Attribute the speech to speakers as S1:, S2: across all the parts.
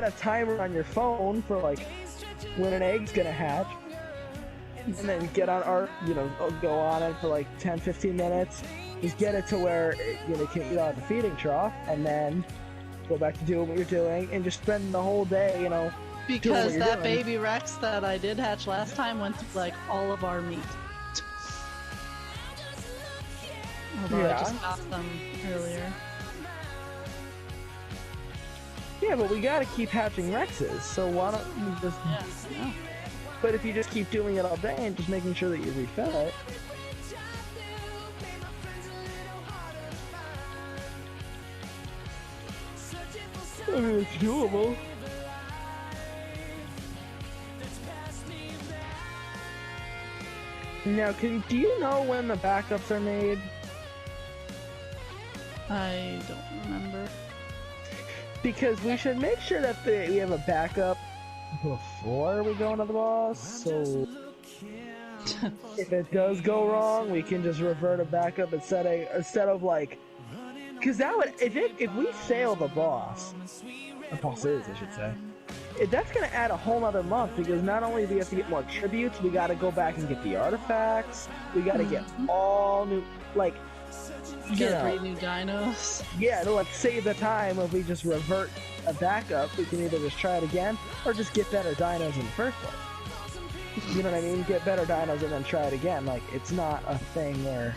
S1: a timer on your phone for like when an egg's gonna hatch, and then get on Arc, you know, go on it for like 10-15 minutes. Just get it to where you know can eat out the feeding trough, and then go back to doing what you're doing, and just spend the whole day, you know.
S2: Because that baby Rex that I did hatch last time went through like all of our meat. Although I just got them earlier.
S1: Yeah, but we gotta keep hatching Rexes, so why don't you just...
S2: Yeah, I know.
S1: But if you just keep doing it all day and just making sure that you refill it... I mean, it's doable. Now, do you know when the backups are made?
S2: I don't remember.
S1: Because we should make sure that we have a backup before we go into the boss, so if it does go wrong, we can just revert a backup instead of like, because that would if we fail the boss is, I should say, that's gonna add a whole other month, because not only do we have to get more tributes, we got to go back and get the artifacts, we got to get all new, like,
S2: get 3 new dinos.
S1: Yeah, to like save the time if we just revert a backup, we can either just try it again or just get better dinos in the first place. You know what I mean? Get better dinos and then try it again. Like, it's not a thing where,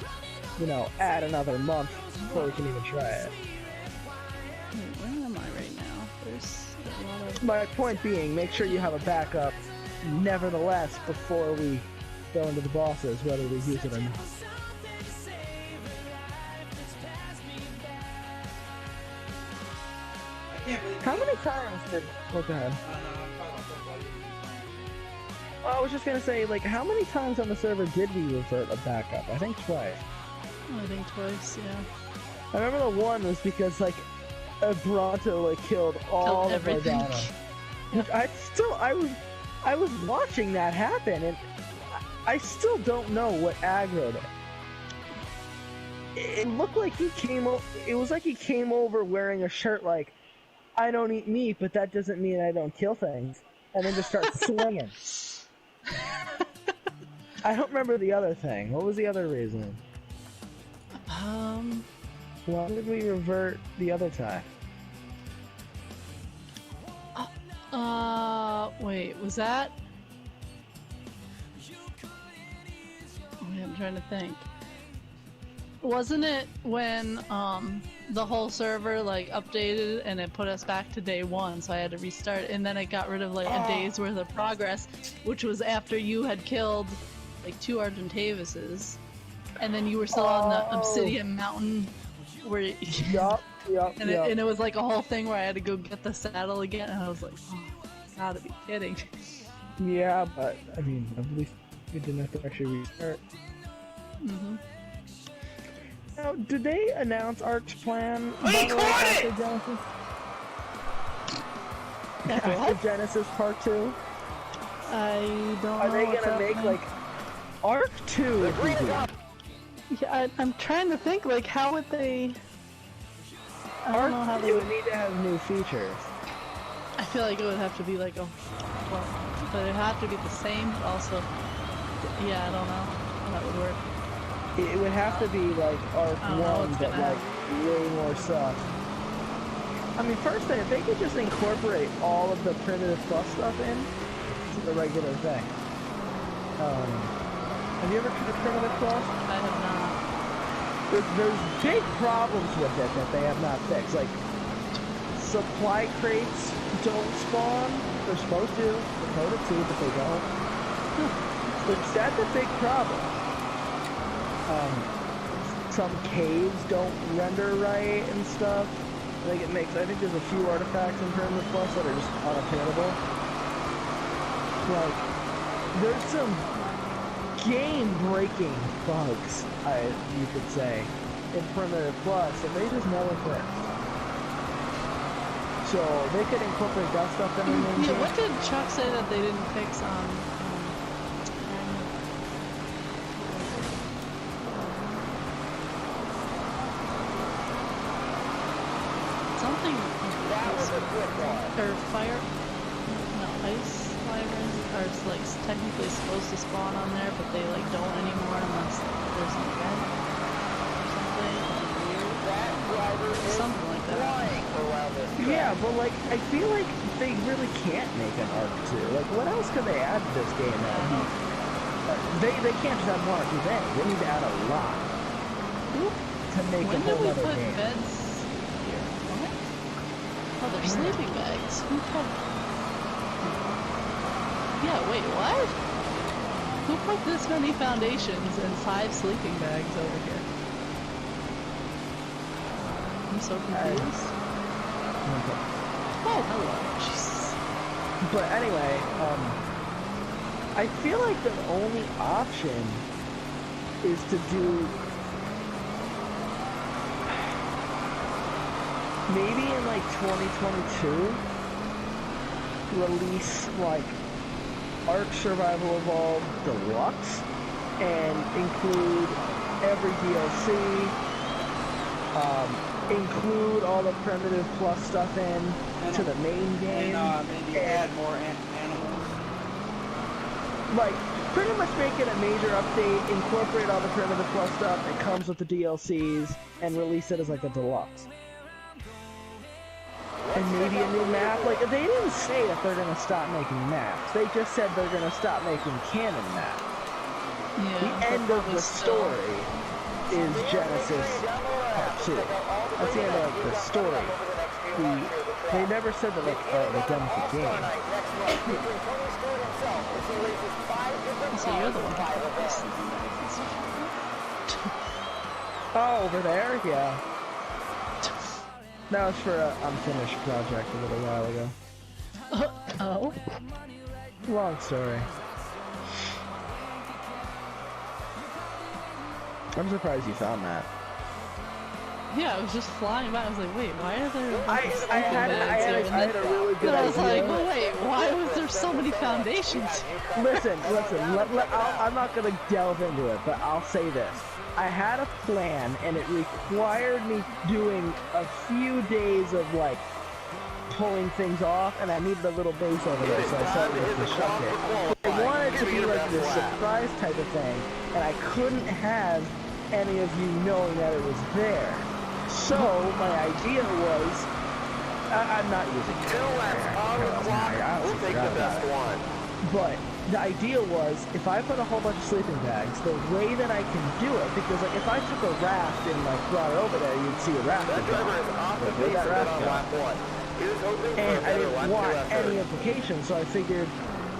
S1: you know, add another month before we can even try it.
S2: Wait, where am I right now? There's a lot of...
S1: My point being, make sure you have a backup nevertheless before we go into the bosses, whether we use it or not. How many times did... Oh, go ahead. Well, I was just gonna say, like, how many times on the server did we revert a backup? I think twice.
S2: I think twice, yeah.
S1: I remember the one was because, like, a Bronto, like, killed all of our dinos. Which I was watching that happen, and I still don't know what aggroed it. It looked like he came over... It was like he came over wearing a shirt like, I don't eat meat, but that doesn't mean I don't kill things. And then just start swinging. I don't remember the other thing. What was the other reason? Why did we revert the other time?
S2: Wait, was that? I'm trying to think. Wasn't it when, the whole server, like, updated and it put us back to day 1, so I had to restart, and then it got rid of, like, a day's worth of progress, which was after you had killed, like, 2 Argentavises, and then you were still on the Obsidian Mountain, where you... And it was, like, a whole thing where I had to go get the saddle again, and I was like, oh, you gotta be kidding.
S1: Yeah, but, I mean, at least you didn't have to actually restart.
S2: Mm-hmm.
S1: Now, did they announce Arc's plan?
S3: He caught it!
S1: After Genesis Part 2?
S2: I don't know.
S1: Are they gonna make, like, Arc 2?
S2: Yeah, I'm trying to think, like, how would they... I don't know how they
S1: would need to have new features.
S2: I feel like it would have to be like, well, but it'd have to be the same, but also, yeah, I don't know how that would work.
S1: It would have to be like Arc 1, but like way more stuff. I mean, first thing, if they could just incorporate all of the Primitive Plus stuff in to the regular thing. Have you ever tried Primitive Plus?
S2: I have not.
S1: There's big problems with it that they have not fixed. Like, supply crates don't spawn. They're supposed to. They're coded to, but they don't. That's a big problem. Some caves don't render right and stuff. I think there's a few artifacts in Primitive Plus that are just unobtainable. Like, there's some game-breaking bugs, you could say, in Primitive Plus, and they just never fixed. So they could incorporate that stuff in there.
S2: Yeah, what did Chuck say that they didn't fix on? Something.
S3: That was
S2: or fire, no, ice wyverns are like technically supposed to spawn on there, but they like don't anymore unless there's an event or something weird. Something like that.
S1: Yeah, but like, I feel like they really can't make an Arc 2. Like, what else can they add to this game now? They can't just add one or two things. They need to add a lot to make a whole other game.
S2: When did we put beds here? What? Oh, they're sleeping bags. Who put... Yeah, wait, what? Who put this many foundations and 5 sleeping bags over here? I'm so confused. Oh, hello. Jesus.
S1: But anyway, I feel like the only option is to do maybe in like 2022 release like Ark Survival Evolved Deluxe and include every DLC, include all the Primitive Plus stuff in to the main game,
S3: and maybe add more animals.
S1: Like, pretty much make it a major update, incorporate all the Primitive Plus stuff that comes with the DLCs, and release it as like a deluxe. And maybe a new map. Like, they didn't say that they're gonna stop making maps. They just said they're gonna stop making canon maps.
S2: Yeah,
S1: The end of the story is Genesis Part 2. That's the end of the story. They never said that, like, they're done with the game.
S2: So you're the one who put this.
S1: Oh, over there? Yeah. That was for an unfinished project a little while ago.
S2: Oh?
S1: Long story. I'm surprised you found that.
S2: Yeah, I was just flying by. I was like, wait, why are there?
S1: I had a really good
S2: idea. I was like,
S1: idea.
S2: well, wait, why was there so many foundations?
S1: Listen. I'm not gonna delve into it, but I'll say this. I had a plan, and it required me doing a few days of, like, pulling things off, and I needed a little base over there, so I started with the shut it. I wanted to be, like, this surprise type of thing, and I couldn't have any of you knowing that it was there. So, my idea was... I'm not using it.
S4: We'll take the best one.
S1: But the idea was, if I put a whole bunch of sleeping bags, the way that I can do it, because like if I took a raft and like brought it over there, you'd see a raft.
S4: That driver is off the base of it on lap 1. Here's hoping
S1: And
S4: for a
S1: I
S4: better
S1: didn't
S4: lap
S1: want
S4: 2 lap
S1: any
S4: 3.
S1: implications, so I figured,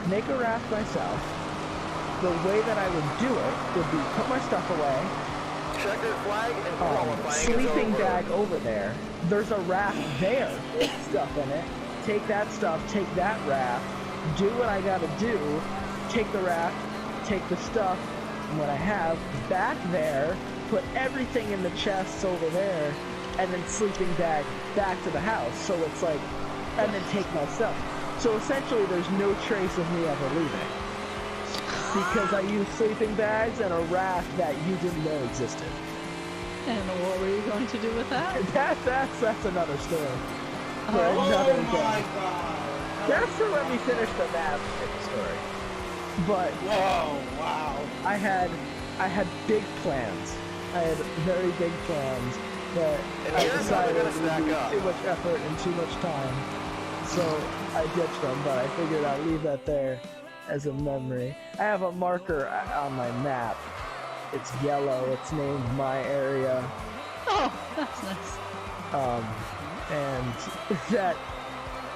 S1: make a raft myself. The way that I would do it would be put my stuff away,
S4: Checkered flag and qualifying
S1: sleeping
S4: is over.
S1: bag over there. There's a raft there with stuff in it. Take that stuff, take that raft, do what I gotta do, take the raft, take the stuff, and what I have back there, put everything in the chests over there, and then sleeping bag back to the house. So it's like, and then take my stuff. So essentially there's no trace of me ever leaving. Because I used sleeping bags and a raft that you didn't know existed.
S2: And what were you going to do with that?
S1: That's another story. For
S3: Oh
S1: another
S3: my
S1: day.
S3: god!
S1: That's to let me finish the map story. But
S3: Oh wow!
S1: I had big plans. I had very big plans, but
S4: And
S1: I
S4: here's how
S1: decided
S4: they're
S1: it
S4: gonna
S1: would be
S4: stack up.
S1: too much effort and too much time. So I ditched them, but I figured I'd leave that there as a memory. I have a marker on my map. It's yellow. It's named my area.
S2: Oh, that's nice.
S1: And that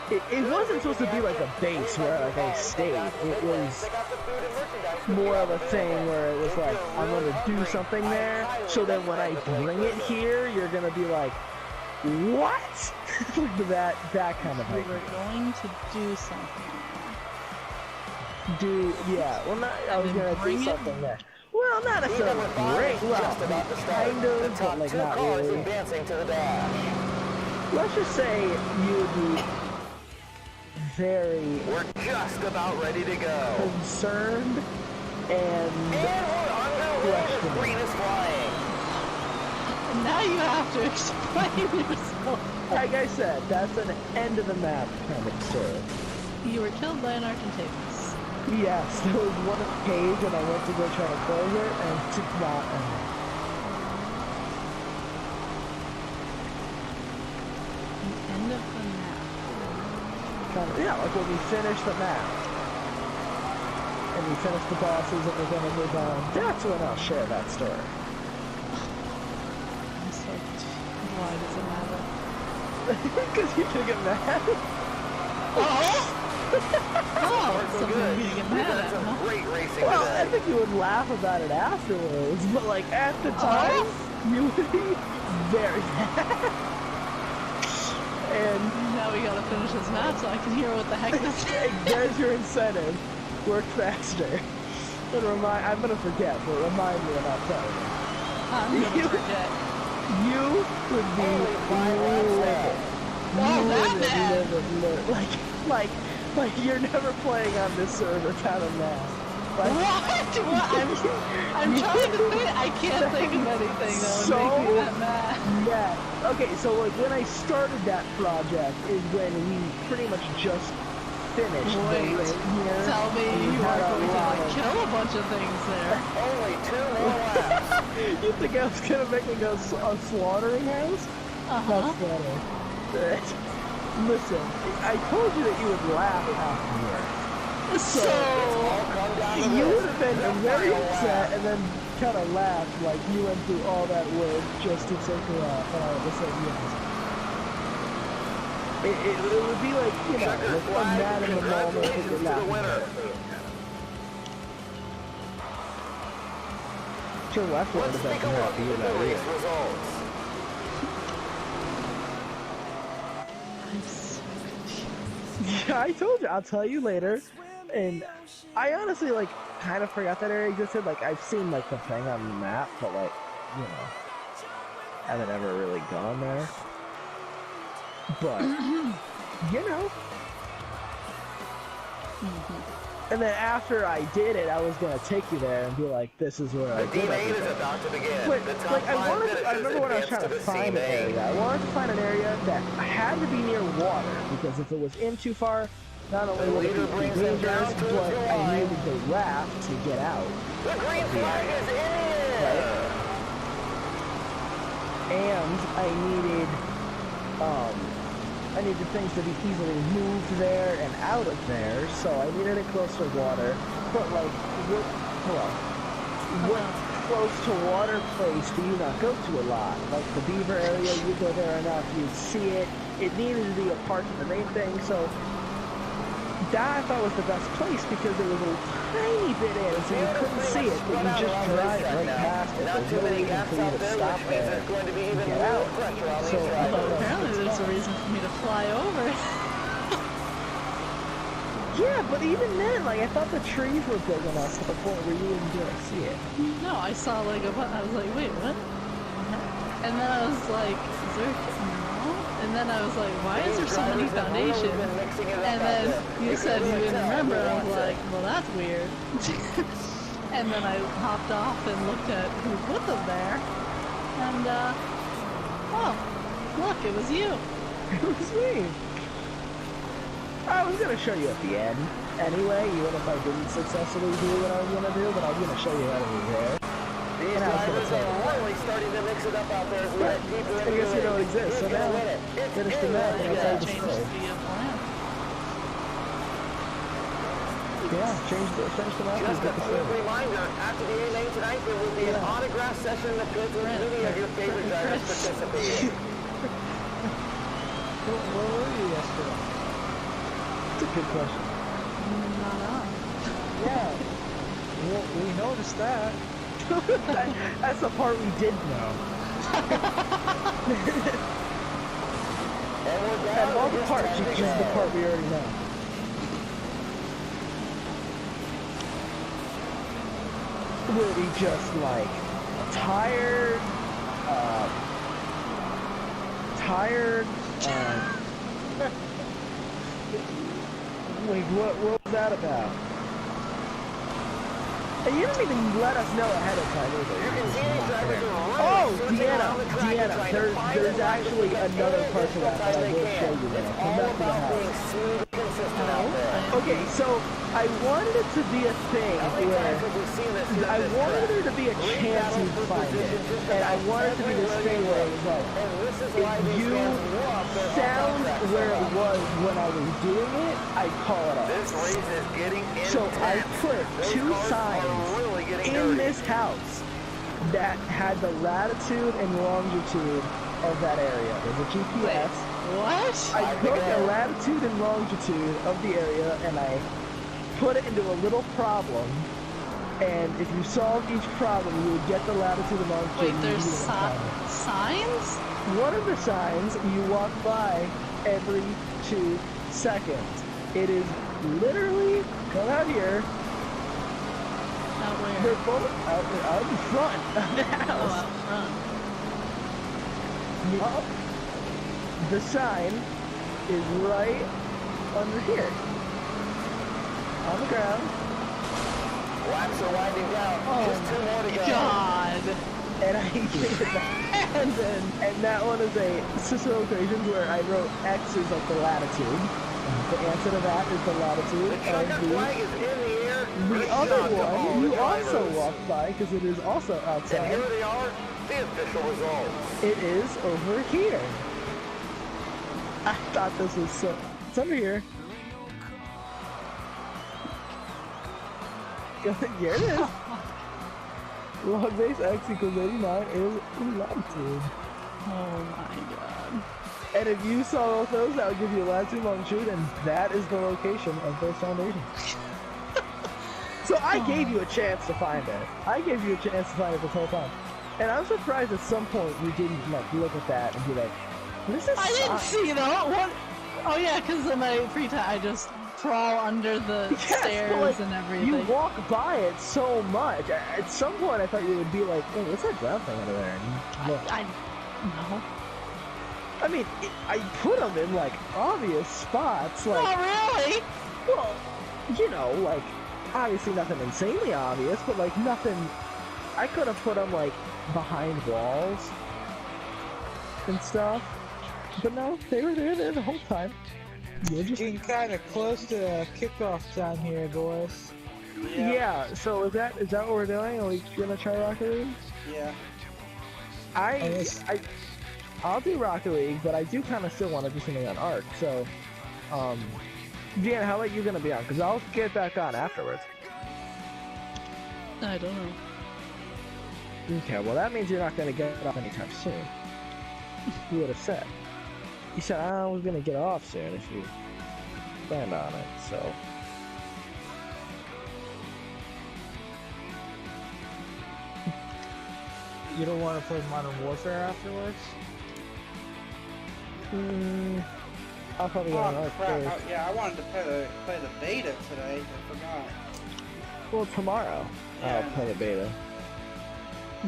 S1: it wasn't supposed to be like a base where like I stayed. It was more of a thing where it was like I'm gonna do something there, so then when I bring it here, you're gonna be like, what? that kind of
S2: We
S1: idea.
S2: were going to do something.
S1: Well, not I was
S2: And
S1: gonna
S2: bring
S1: do
S2: it?
S1: something there. Well, not necessarily great. Well, kind of, but like not really.
S4: Advancing to the dash.
S1: Let's just say you would be very
S4: We're just about ready to go.
S1: concerned
S4: And
S1: and
S4: we're underway. The green is flying.
S2: Now you have to explain yourself.
S1: like I said, that's an end of the map kind of story.
S2: You were killed by an Argentavis.
S1: Yes, there was one cage and I went to go try to close it and it did not end.
S2: The end of the map.
S1: Kind of, yeah, like when we finish the map. And we finish the bosses and we're gonna move on. That's when I'll share that story.
S2: I'm so... Why does it matter?
S1: Because you took it mad.
S2: Oh, something you get mad at,
S4: Some
S2: huh?
S4: great racing
S1: Well,
S4: today.
S1: I think you would laugh about it afterwards, but like at the time, you would be very mad. And
S2: Now we gotta finish this map so I can hear what the heck this is.
S1: there's your incentive. Work faster. And I'm gonna forget, but remind me when I'll tell you.
S2: I'm gonna forget.
S1: You would be livid. Like you're never playing on this server kind of mad. Like,
S2: What? I'm trying to think. I can't think of anything that would make me that mad.
S1: yeah. Okay, so like when I started that project is when we pretty much just finished
S2: Wait,
S1: the raid here.
S2: tell me
S1: We
S2: you
S1: had
S2: are
S1: a
S2: going to
S1: lot
S2: like
S1: of-
S2: kill a bunch of things there.
S4: Only 2 more laps.
S1: You think I was gonna make it a slaughtering house?
S2: Uh-huh.
S1: That's funny. Listen, I told you that you would laugh after.
S2: So,
S4: All come down to
S1: You
S4: this.
S1: would have been
S4: The
S1: very
S4: final
S1: upset
S4: lap.
S1: and then kind of laughed like you went through all that work just to take her off. And I would say yes. It would be like, you know,
S4: Checker
S1: like a
S4: flag.
S1: mad in the moment that
S4: Congratulations
S1: you're
S4: to the
S1: laughing.
S4: winner.
S1: Sure, left would
S4: Let's
S1: have been
S4: take a look
S1: happy
S4: at
S1: with
S4: the
S1: that.
S4: race results.
S2: I'm so
S1: Yeah, I told you. I'll tell you later. And I honestly, like, kind of forgot that area existed. Like, I've seen, like, the thing on the map, but, like, you know, haven't ever really gone there. But, you know. And then after I did it, I was gonna take you there and be like, this is where I
S4: The
S1: did
S4: D8
S1: everything.
S4: is about to begin.
S1: But,
S4: The top
S1: like,
S4: 5
S1: I
S4: finishers
S1: remember when I was
S4: advance
S1: trying to
S4: the
S1: find an
S4: C main.
S1: area. I wanted to find an area that had to be near water, because if it was in too far, not only
S4: The
S1: would it
S4: leader
S1: be
S4: brings
S1: too
S4: them down
S1: dangerous,
S4: to
S1: but
S4: the
S1: I
S4: line.
S1: needed the raft to get out.
S4: The green flag is in.
S1: And I needed things to be easily moved there and out of there, so I needed it close to water. But like, what close to water place do you not go to a lot? Like the beaver area, you go there enough, you see it. It needed to be apart from the main thing, so that I thought was the best place because there was a tiny bit in, so you couldn't see it, but you just drive right past it.
S4: Not
S1: There's
S4: too
S1: no
S4: many
S1: reason
S4: gaps
S1: for you
S4: out
S1: to
S4: there,
S1: stop
S4: which means
S1: there.
S4: there's going to be even
S1: Get
S4: more
S1: out.
S4: pressure on
S1: So,
S4: these
S1: I
S2: Well,
S1: don't know.
S4: drivers.
S2: apparently there's a reason for me to fly over.
S1: Yeah, but even then, like, I thought the trees were big enough to the point where you wouldn't be able to see it.
S2: No, I saw like a button. I was like, wait, what? And then I was like, is there no? And then I was like, why is there so many foundation? And then you said you didn't remember. I was like, well, that's weird. And then I hopped off and looked at who put them there. And, oh, look, it was you.
S1: It was me. I was gonna show you at the end, anyway, even if I didn't successfully do what I was gonna do, but I was gonna show you that it was there.
S4: These
S1: And I was gonna
S4: drivers
S1: tell you.
S4: are really starting to mix it up out there as we
S1: Right.
S4: get deeper
S1: I
S4: into
S1: guess
S4: the
S1: you don't
S4: race.
S1: exist, so
S4: Who's gonna
S1: now
S4: win it? It's
S1: finish the
S4: in
S1: map
S4: the
S1: and I'll tell you the
S2: Change
S1: story.
S2: the plan.
S1: Yeah, finish the map and
S4: Just a
S1: get the
S4: quick
S1: story.
S4: reminder, after the A main tonight, there will be an
S1: Yeah.
S4: autograph session that goes with many of your favorite drivers participating.
S1: Where were you yesterday? That's a good question.
S2: Not on.
S1: Yeah.
S5: We noticed that.
S1: That's the part we did know.
S4: And we're
S1: Out
S4: down
S1: of all
S4: to
S1: the
S4: just
S1: parts,
S4: 10
S1: you
S4: to
S1: choose the
S4: go.
S1: part we already know. Where we just like tired, wait, what was that about? And you didn't even let us know ahead of time either.
S4: You can see these drivers are really
S1: Oh,
S4: switching around the track and
S1: Deanna,
S4: trying to find
S1: there's
S4: the line
S1: actually
S4: because
S1: another
S4: any
S1: part to that
S4: additional
S1: that I
S4: time
S1: will
S4: they
S1: show
S4: can.
S1: you when I
S4: It's
S1: come
S4: all
S1: back to the
S4: about being
S1: house.
S4: smooth and consistent out there.
S1: Okay, so I wanted it to be a thing
S4: How many
S1: where
S4: times have we seen this here
S1: I
S4: at this
S1: wanted
S4: track?
S1: there to be a
S4: Great
S1: chance
S4: battle
S1: you'd
S4: for
S1: find it.
S4: position just
S1: And I
S4: about
S1: wanted it to be this
S4: everywhere
S1: thing
S4: you
S1: where it
S4: look.
S1: was like,
S4: And this is why
S1: if
S4: these
S1: you
S4: fans love their
S1: sound
S4: off-track so
S1: where it
S4: much.
S1: was when I was doing it, I'd call it off.
S4: This race is getting intense.
S1: So I put
S4: Those
S1: 2
S4: cars
S1: signs
S4: are really getting
S1: in
S4: dirty.
S1: this house that had the latitude and longitude of that area. There's a GPS.
S2: What?
S1: I took the latitude and longitude of the area and I put it into a little problem. And if you solved each problem, you would get the latitude and longitude.
S2: Wait,
S1: and
S2: there's
S1: you would find it.
S2: signs?
S1: One of the signs you walk by every 2 seconds. It is literally, come out here,
S2: Out where?
S1: they're both out in front of the
S2: Oh,
S1: house.
S2: out front.
S1: Yup. The sign is right under here. On the ground.
S4: Laps are winding down. Just 2 more to go.
S2: God.
S1: And I gave it back. And that one is a system of equations where I wrote X is like the latitude. The answer to that is the latitude.
S4: The checkered
S1: And
S4: flag is in the air.
S1: the
S4: Great
S1: other
S4: job to all
S1: one
S4: the
S1: you also
S4: drivers.
S1: walked by because it is also
S4: And
S1: outside.
S4: here they are, the official results.
S1: It is over here. I thought this was so... It's under here. Here it is. Log base X equals 89 is latitude.
S2: Oh my god.
S1: And if you saw both those, that would give you latitude, longitude, and that is the location of those foundations. So I gave you a chance to find it. I gave you a chance to find it this whole time. And I'm surprised at some point you didn't like look at that and be like, what is this
S2: I didn't
S1: sign?
S2: see that. What? Oh yeah, because in my free time I just crawl under the
S1: Yes,
S2: stairs
S1: but, like,
S2: and everything.
S1: You walk by it so much. At some point I thought you would be like, hey, what's that brown thing under there? And you look.
S2: No.
S1: I mean, I put them in like obvious spots, like,
S2: Not really.
S1: well, you know, like, obviously nothing insanely obvious, but like nothing, I could have put them like behind walls and stuff, but no, they were there the whole time. You're just...
S5: Getting kind of close to kickoff time here, boys.
S1: Yeah, so is that what we're doing? Are we gonna try Rocket League?
S3: Yeah.
S1: I'll do Rocket League, but I do kind of still want to do something on Arc, so, Deanna, how late you gonna be on? Because I'll get back on afterwards.
S2: I don't know.
S1: Okay, well that means you're not gonna get off anytime soon. You would have said. You said I was gonna get off soon if you planned on it, so.
S5: You don't want to play Modern Warfare afterwards?
S1: I'll probably go on
S3: Oh
S1: Arc
S3: crap!
S1: first.
S3: Yeah, I wanted to play the beta today. I forgot.
S1: Well, tomorrow I'll
S3: Yeah.
S1: play the beta.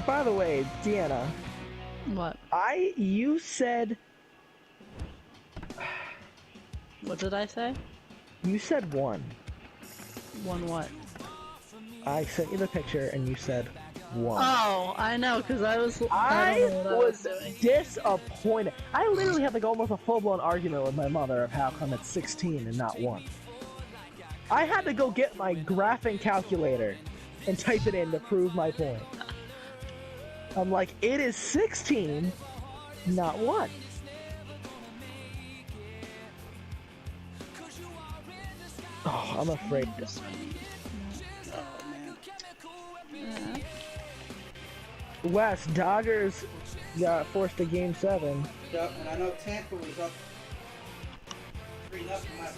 S1: By the way, Deanna,
S2: What?
S1: you said
S2: What did I say?
S1: you said 1.
S2: One what?
S1: I sent you the picture and you said 1.
S2: Oh, I know, because I
S1: I
S2: don't know what I was
S1: was
S2: doing.
S1: disappointed. I literally had like almost a full-blown argument with my mother of how come it's 16 and not 1. I had to go get my graphing calculator and type it in to prove my point. I'm like, it is 16, not 1. Oh, I'm afraid.
S3: Oh man.
S2: Yeah.
S1: Wes, Dodgers got forced to Game 7.
S3: Yep, and I know Tampa was up 3-0 last I saw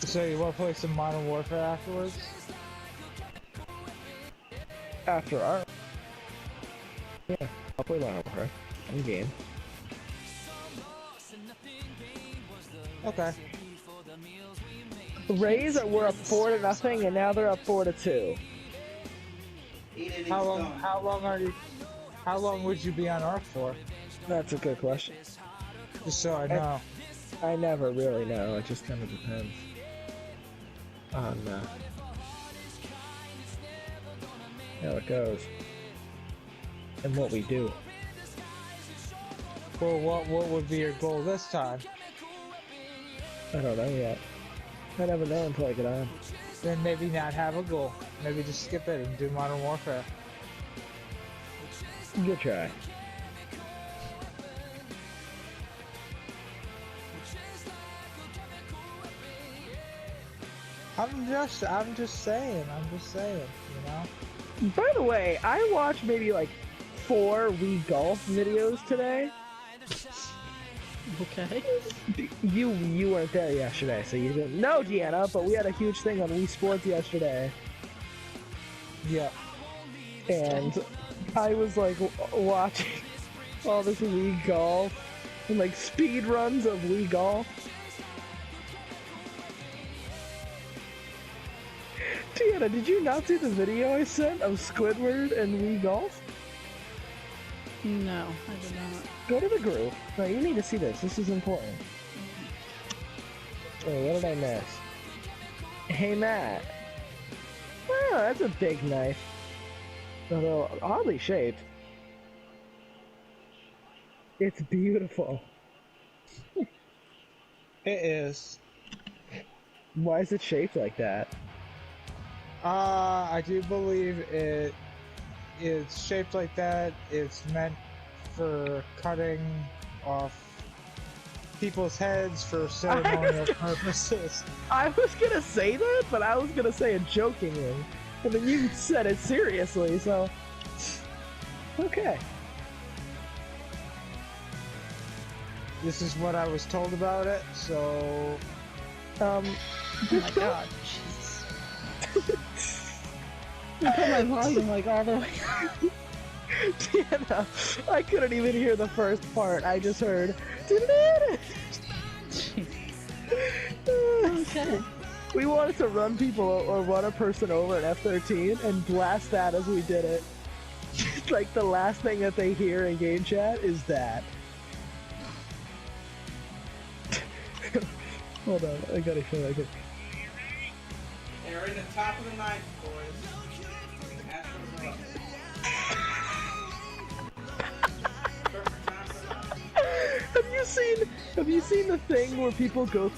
S3: too.
S5: So you want to play some Modern Warfare afterwards?
S1: After our... Yeah, I'll play that over. In game.
S5: Okay.
S1: The Rays were up 4-0, and now they're up 4-2.
S3: 8 innings
S5: How long?
S3: done.
S5: How long would you be on Arc for?
S1: That's a good question.
S5: Just so I know.
S1: I never really know. It just kind of depends on how it goes. And what we do.
S5: Well, what would be your goal this time?
S1: I don't know yet. I never know until I get on.
S5: Then maybe not have a goal. Maybe just skip it and do Modern Warfare.
S1: Good try.
S5: I'm just saying, you know?
S1: By the way, I watched maybe like 4 Wii Golf videos today.
S2: Okay.
S1: You weren't there yesterday, so you didn't know, Deanna, but we had a huge thing on Wii Sports yesterday.
S5: Yeah.
S1: And I was like watching all this Wii Golf and like speed runs of Wii Golf. Deanna, did you not see the video I sent of Squidward and Wii Golf?
S2: No, I did not.
S1: Go to the group. No, you need to see this. This is important. Wait, what did I miss? Hey, Matt. Oh, that's a big knife. Although, oddly shaped. It's beautiful.
S5: It is.
S1: Why is it shaped like that?
S5: I do believe it's shaped like that. It's meant for cutting off people's heads for ceremonial purposes.
S1: I was gonna say that, but I was gonna say it jokingly. And then you said it seriously, so... Okay.
S5: This is what I was told about it, so...
S2: Oh my god, jeez. I put my volume like all the way up.
S1: Deanna, I couldn't even hear the first part. I just heard.
S2: Okay.
S1: We wanted to run people or run a person over at F-13 and blast that as we did it. Like the last thing that they hear in game chat is that. Hold on, I gotta show you.
S3: They're in the top of the ninth, boys. Astros are up. Perfect time for that.
S1: Have you seen the thing where people go